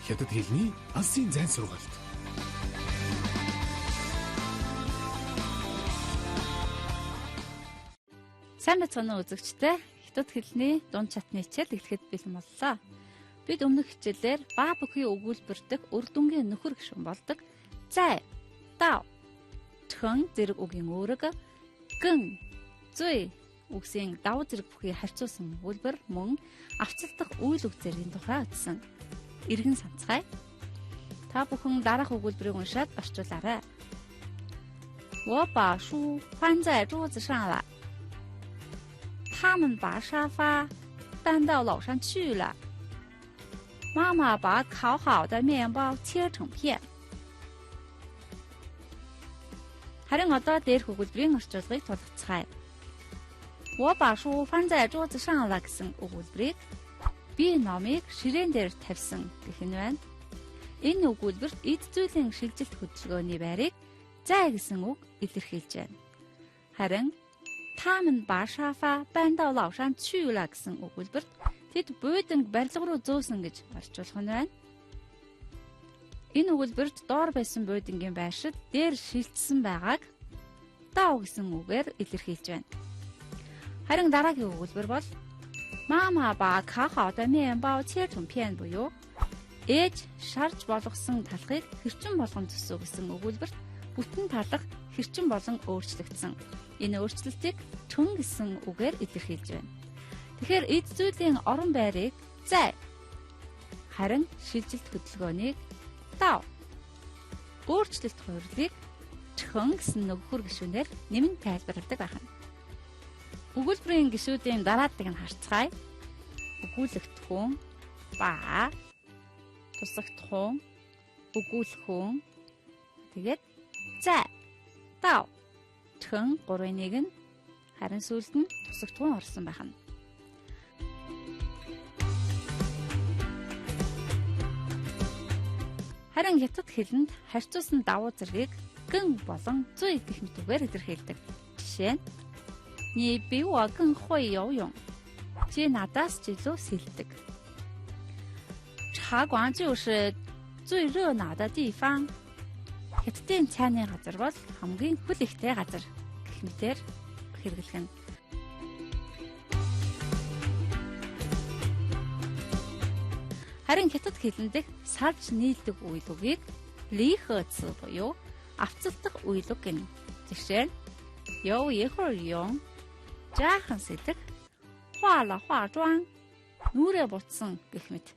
Хятад хэлний алсын зайн сургалт. Сайн мэцгэн үзэгчтэй хятад хэлний дунд чатны хичээл эхлэхэд бэлэн боллоо. Бид өмнөх хичээлээр ба бүхий өгүүлбэрдэх үр дүнгийн нөхөр гишүүн болдог зай, дав, чхэн зэрэг үгийн үүрэг, гэн, зүй үгсийн дав зэрэг бүхий харьцуулсан өгүүлбэр мөн авцалдах үйл үг зэргийн тухай үзсэн. Иргэн санацгаая. Та бүхэн дараах өгүүлбэрийг уншаад орчуулаарай. 我把书翻在桌子上了。他们把沙发搬到楼上去了。妈妈把烤好的面包切成片。Харин одоо дээрх өгүүлбэрийн орчуулгыг тулгацгаая. 我把书翻在桌子上了гэсэн өгүүлбэрийг би номыг ширээн дээр тавьсан гэх нь байна. Энэ өгүүлбэрт эд зүйлийн шилжилт хөдөлгөөний байрыг зай гэсэн үг илэрхийлж байна. Харин 他们把沙发搬到楼上去了гэсэн өгүүлбэрт тэд бууданг барилга руу зөөсөн гэж орчуулах нь байна. Энэ өгүүлбэрт доор байсан буудангийн байршил дээр шилжсэн байгааг дав гэсэн үгээр илэрхийлж байна. Харин дараагийн өгүүлбэр бол 妈妈把烤好的面包切成片буюу ээж шарж болгосон талхыг хэрчэн болгон төсөө гэсэн өгүүлбэрт бүтэн талах хэрчэн болон өөрчлөгдсөн. Энэ өөрчлөлтийг чүн гэсэн үгээр илэрхийлж байна. Тэгэхээр эд зүйлийн орон байрыг зай, харин шилжилт хөдөлгөөнийг дав, өөрчлөлт хувирлыг чхэн гэсэн нөхөр гишүүнээр нэмэн тайлбарладаг байна. Өгүүлбэрийн гишүүдийн дарааллыг нь харцгаая. Өгүүлэгт хүн, ба, тусагт хүн, өгүүлэх хүн, тэгээд зай, дав, чхэн 3-1 нь харин сүүлд нь тусагт хүн орсон байна. Харин хятад хэлэнд харьцуулсан давуу зэргийг гэн болон зүй гэх мэтгээр илэрхийлдэг. Жишээ нь 你比我更会游泳. Чи надаас ч илүү сэлдэг. 茶馆就是最热闹的地方. Хятадын цайны газар бол хамгийн хөл ихтэй газар гэх мэтээр хэрэглэх нь. Харин хятад хэлэндх салж нийлдэг үйл үгийг лихэц буюу авцалдах үйл үг гэнэ. Жишээ нь 有一会儿泳, жаахан сэлэх, 化了化妆, нүрээ буцсан гэх мэт.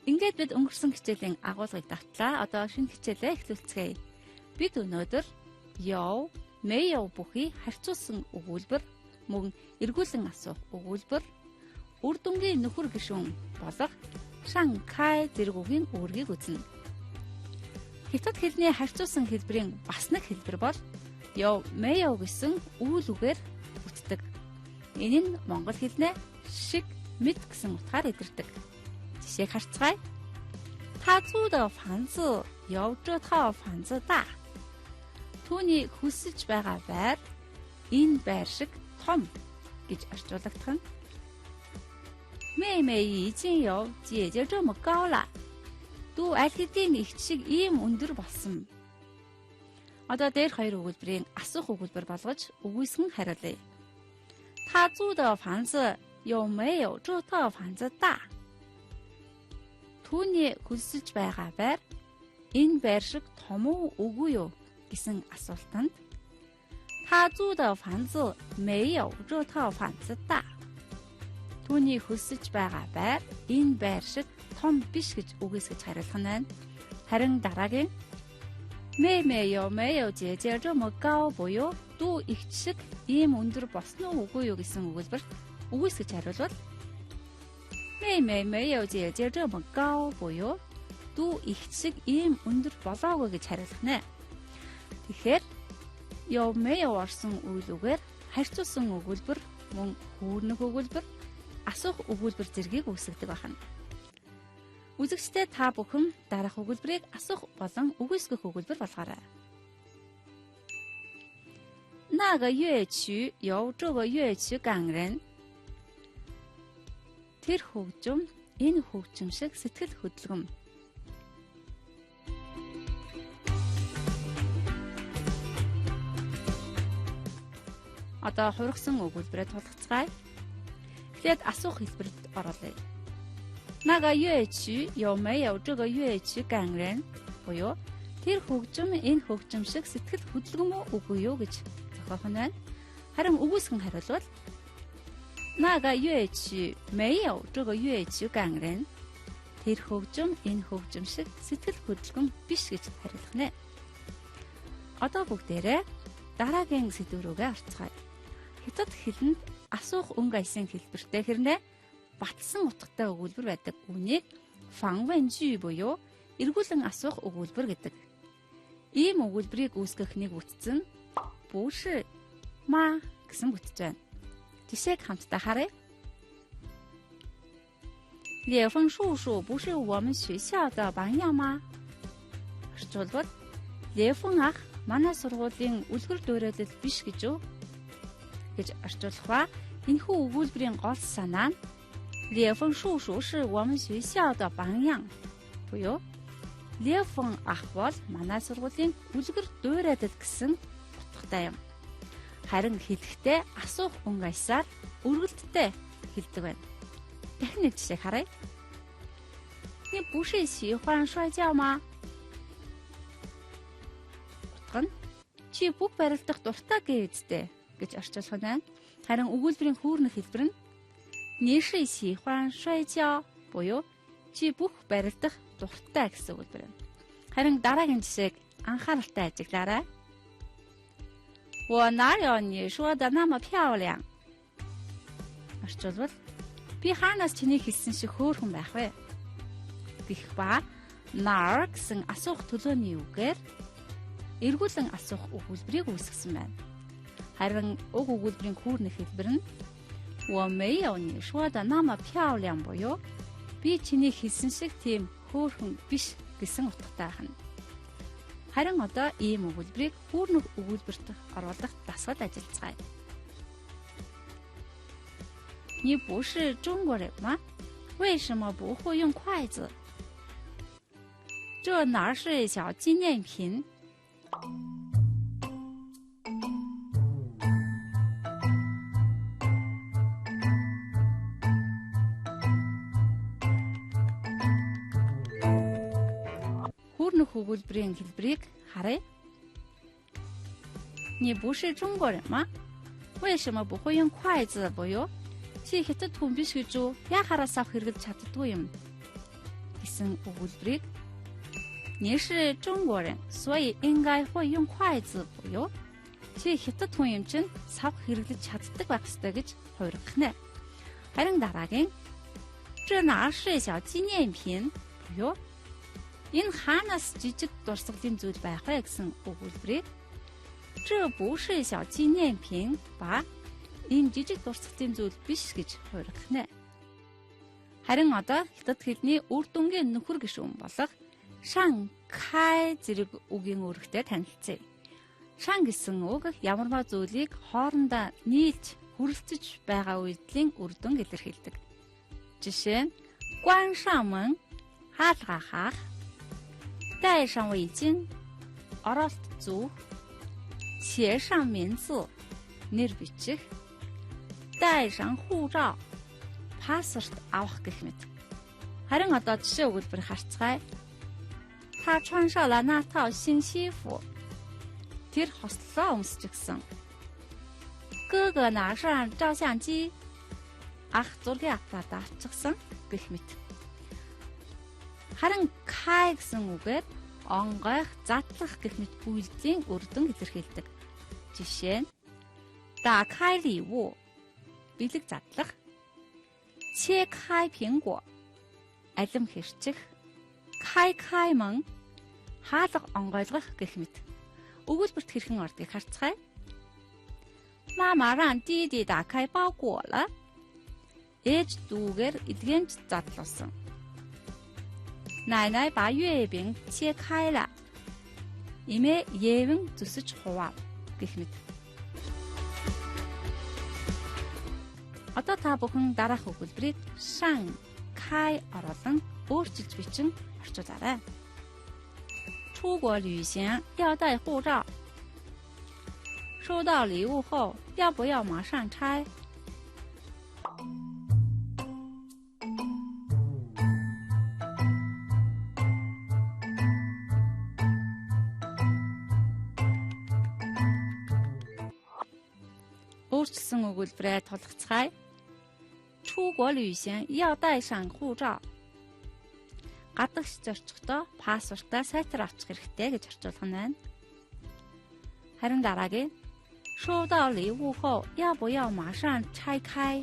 Ингээд бид өнгөрсөн хичээлийн агуулгыг давтлаа. Одоо шинэ хичээлээ эхлүүлцгээе. Бид өнөөдөр яв, мэйяв бүхий харьцуулсан өгүүлбэр, мөн эргүүлэн асуух өгүүлбэр, үр дүнгийн нөхөр гишүүн болох шанхай зэрэг үгийн үүргийг үзнэ. Хятад хэлний харьцуулсан хэлбэрийн бас нэг хэлбэр бол яв, мэйяв гэсэн үйл үгээр бүтдэг. Энэ нь монгол хэлнээ шиг, мэд гэсэн утгаар илэрдэг. Жишээг харцгаая. 他租的房子有这套房子大. Түүний хүсэж байгаа байр энэ байр шиг том гэж орчуулагдах нь. 妹妹已经有姐姐这么高了. Дүү аль хэдийн ихт шиг ийм өндөр болсон. Одоо дээр хоёр өгүүлбэрийн асуух өгүүлбэр болгож үгүйсгэн хариулъя. 他租的房子有没有这套房子大? Түүний хүсэж байгаа байр энэ байр шиг том уу үгүй юу гэсэн асуултанд 他租的房子没有这套房子大. Түүний хүсэж байгаа байр энэ байр шиг том биш гэж үгүйсгэж хариулах нь байна. Харин дараагийн 妹妹有没有姐姐这么高буюу дүү ихт шиг ийм өндөр босно уу үгүй юу гэсэн өгүүлбэрт үгүйсгэж хариулвал 妹妹没有姐姐这么高буюу дүү ихт шиг ийм өндөр болоогүй гэж хариулах нэ. Тэгэхээр 有没有орсон үйл үгээр харьцуулсан өгүүлбэр, мөн хүүрнэх өгүүлбэр, асуух өгүүлбэр зэргийг үүсгэдэг байна. Үзэгчдээ та бүхэн дараах өгүүлбэрийг асуух болон үгүйсгэх өгүүлбэр болгоорой. 那个乐曲由这个乐曲感人. Тэр хөгжим энэ хөгжимшиг сэтгэл хөдлөм. Одоо хургасан өгүүлбэрээ тулгацгаая. Эхлээд асуух хэлбэрт оролцъё. 那个乐曲有没有这个乐曲感人？ буюу тэр хөгжим энэ хөгжимшиг сэтгэл хөдлөм үгүй юу гэж зохиох нь байна. Харин үгүйсгэн хариулвал 那个乐曲没有这个乐曲感人. Тэр хөгжим энэ хөгжимшиг сэтгэл хөдлөм биш гэж хариулах нэ. Одоо бүгдээрээ дараагийн сэдв рүүгээ орцгоё. Хятад хэлэнд асуух өнгө аясын хэлбэртэй хэрнээ батлсан утгатай өгүүлбэр байдаг үнийг фанвэнжи буюу эргүүлэн асуух өгүүлбэр гэдэг. Ийм өгүүлбэрийг үүсгэх нэг үтц нь 不是吗 гэсэн бүтэж байна. Жишээг хамтдаа харъя. 烈风叔叔不是我们学校的榜样吗? Орчуулбал Лефэн ах манай сургуулийн үлгэр дуурайлал биш гэж үү? гэж орчуулах ба энэхүү өгүүлбэрийн гол санаа нь 烈风叔叔是我们学校的榜样 буюу Лефэн ах бол манай сургуулийн үлгэр дуурайлал гэсэн утгатай юм. Харин хэлэхдээ асуух өнгө аясаар өргөлттэй хэлдэг байна. Дахин нэг жишээ харъя. 你不是喜欢摔跤吗? Утга нь чи бүх барилдах дуртай гэвэжтэй гэж орчуулах нь байна. Харин өгүүлбэрийн хүүрнэх хэлбэр нь 你是喜欢摔跤 буюу чи бүх барилдах дуртай гэсэн өгүүлбэр байна. Харин дараагийн жишээг анхааралтай ажиглаарай. 我哪有你说的那么漂亮? Орчуулбал би хаанаас чиний хэлсэн шиг хөөрхөн байх вэ? Гэх ба нар гэсэн асуух төлөөний үгээр эргүүлэн асуух өгүүлбэрийг үүсгэсэн байна. Харин уг өгүүлбэрийн хүүрнэх хэлбэр нь 我没有你说的那么漂亮 буюу би чиний хэлсэн шиг тийм хөөрхөн биш гэсэн утгатай байна. Харин одоо ийм өгүүлбэрийг хүүрнэх өгүүлбэрт оруулах дасгал ажиллацгаая. 你不是中国人吗? 为什么不会用筷子? 这哪是小纪念品? Хүүрнэх өгүүлбэрийн хэлбэрийг харъя. 你不是中国人吗? 为什么不会用筷子 буюу чи хятад хүн биш гэж үү? Яхараас авах хэрэглэж чаддгүй юм гэсэн өгүүлбэрийг 你是中国人所以应该会用筷子 буюу чи хятад хүн юм чинь сав хэрэглэж чаддаг байх ёстой гэж хуургах нэ. Харин дараагийн 这哪是小纪念品 буюу энэ хаанаас жижиг дурсгалын зүйл байх вэ гэсэн өгүүлбэрийг 这不是小纪念品 ба энэ жижиг дурсгалын зүйл биш гэж хуургах нэ. Харин одоо хятад хэлний үр дүнгийн нөхөр гишүүн болох шан кай зэрэг үгийн үүрэгтэй танилцъя. Шан гэсэн үг ямарваа зүйлийг хоорондоо нийлж хүрэлцэж байгаа үйлдэлийн үр дүнг илэрхийлдэг. Жишээ нь 关上门 хаалгаа хаах, 戴上围巾 оролт зүүх, 写上名字 нэр бичих, 带上护照 паспорт авах гэх мэт. Харин одоо жишээ өгүүлбэр харцгаая. 他穿上了那套新西服. Тэр хослоо өмсчихсэн. 哥哥拿上照相机. Ах зургийн аппарат авчихсан гэх мэт. Харин кай гэсэн үгээр онгойх, задлах гэх мэт үйлдэлийн үр дүн илэрхийлдэг. Жишээ нь 打开礼物 бэлэг задлах, 切开苹果 алим хэрчих, 开开门 хаалга онгойлгох гэх мэт. Өгүүлбэрт хэрхэн ордгийг харцгаая. 妈妈让弟弟打开包裹了. Ээж дүүгээр эдгэмж задлуулсан. 奶奶把月饼切开了. Эмээ 예вэн зүсэж хуваав гэх мэт. Одоо та бүхэн дараах өгүүлбэрийг шан 开оруулан өөрчилж бичин орчуулаарай. 出国旅行要带护照。收到礼物后要不要马上拆？ өөрчилсөн өгүүлбэрээ тулгацгаая. 出国旅行要带上护照。 гадагш зорчихдоо паспортаа сайтар авчих хэрэгтэй гэж орчуулах нь байна. Харин дараагийн 收到礼物后要不要马上拆开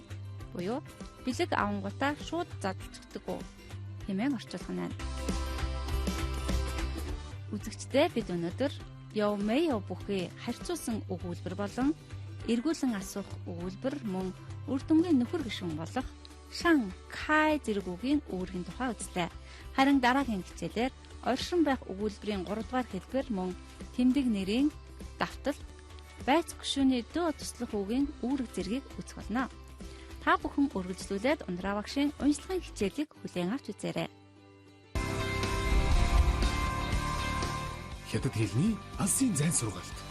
буюу бэлэг авангуудаа шууд задлцдаг уу хэмээн орчуулах нь байна. Үзэгчдээ бид өнөөдөр Яв Мэйо бүхий харьцуулсан өгүүлбэр болон эргүүлэн асуух өгүүлбэр мөн үр дүнгийн нөхөр гишүүн болох Шан Кай зэрэг үгийн үүргийн тухай үзлээ. Харин дараагийн хичээлээр оршин байх өгүүлбэрийн 3 дугаар хэлбэр мөн тэмдэг нэрийн давталт байц гишүүний дөө туслах үгийн үүрэг зэргийг үзэх болно. Та бүхэн үргэлжлүүлээд Ундраа багшийн уншлагын хичээлийг хүлээн авч үзээрэй. Хятад хэлний алсын зайн сургалт.